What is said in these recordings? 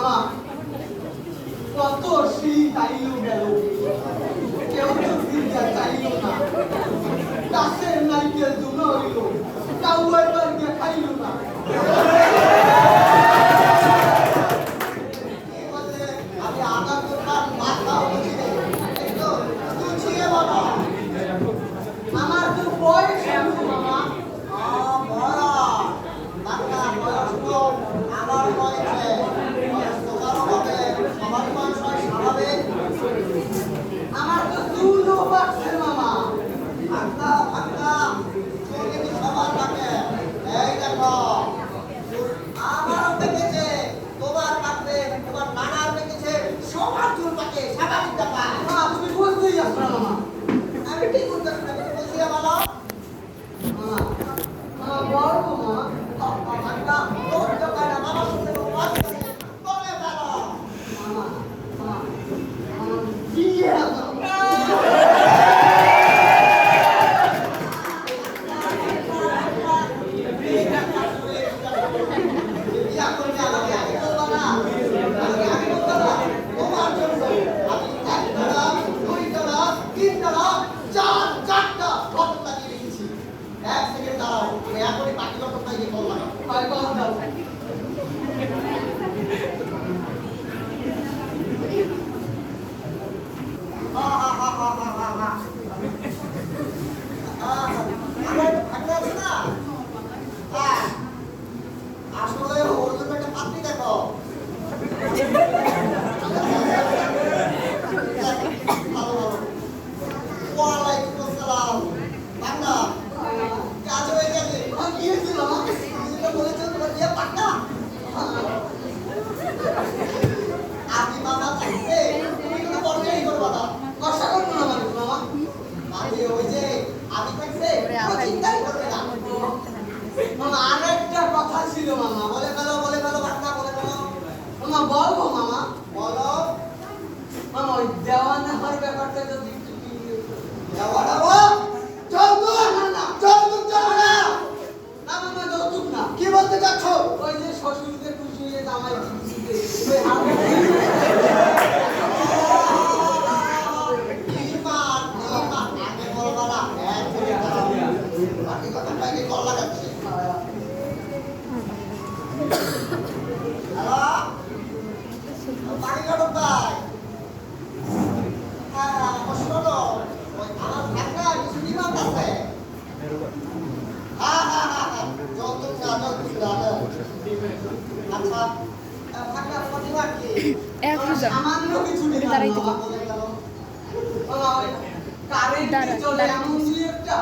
মামা কত শীত আইলো গেল, কেউ তো ফিরতে চাইল না। গাছের নাইকেল দুনো হইল, কাউ একবার গিয়ে খাইল না। আমি আগা করবার মাথা উঠে একটু গুছিয়ে বলো। আমার তো বয়স মামা। বড় বাচ্চা বয়স তো আমার বয়সে, বয়স তোমারও হবে, সবার বয়স হয় স্বাভাবিক। আমার তো চুলও পাকছে মামা। ভাগ্না ভাগ্না চুল কিন্তু সবার পাকে। এই দেখো আমারও পেকেছে, তোমার পাকবে, তোমার নানার পেকেছে, সবার চুল পাকে, স্বাভাবিক ব্যাপার। তুমি বুঝতেই আসছো না মামা। আমি ঠিক বুঝতে পারছি, বুঝিয়ে বলো। বড় মামা ভাগ্না তোর দোকানে মামা শুনতে বলে ফেলো। মামা বিয়ে আসলে ওর জন্য একটা পাত্রী দেখো। ওয়ালাইকুম আসসালাম। বাংলা কাজ হয়ে গেছে। কি হয়েছিল বলেছো তোমার বিয়ে পাক্কা? আপনি মামা থাকবে তুমি কোনো পর্যায়ে করবো না, কষ্ট করবো না মানে মামা। মানে ওই যে আমি থাকছে চিন্তাই করবে না মামা। আরেকটা কথা ছিল মামা। বলে ফেলো বাচ্চা বলে ফেলো মামা। বলবো মামা? বলো মামা। ওই দেওয়ানা হওয়ার ব্যাপারটা যদি একটু কি দেওয়ানা মামা, যৌতুক না। কি বলতে চাচ্ছ? ওই যে শ্বশুরকে টুসিয়ে জামাই দিতে সামান্য কিছু দাঁড়াইতে কারেন্ট চলে এমন দুই একটা,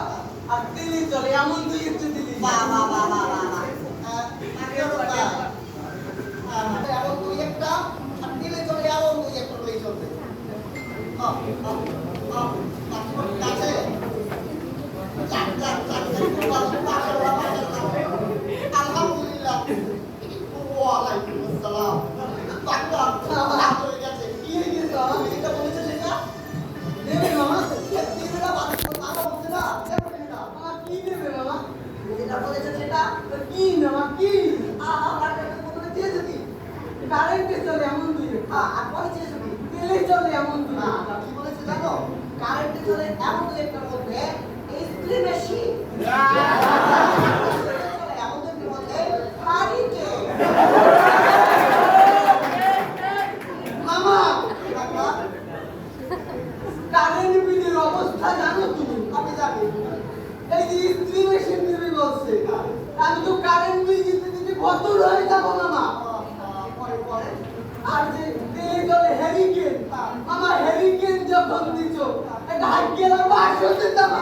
আর দিল্লি চলে এমন দুই একটা দিল্লি। এমন দুই একটা, আর দিল্লি চলে এমন দুই একটা হলেই চলবে। আলহামদুলিল্লাহ। ওয়ালাইকুম আসসালাম। কারেন্টে চলে এমন দুই চলে এমন দুই। কি বলেছে জানো? কারেন্টে চলে এমন দুই একটা মধ্যে ইস্ত্রি মেশিন, এমন দুই মধ্যে হারিকে। মামা কারেন্ট বিলের অবস্থা জানো তুমি? আমি জানি। এই যে ইস্ত্রি মেশিন দিবি বলছে, আমি তো কারেন্ট বিল দিতে দিতে ভদ্র হয়ে যাবো মামা। আর যে তেলে জলে হ্যারিকেন, আমার হ্যারিকেন যখন দিছো এটা হাত গেলাম বাস হতে যাবো।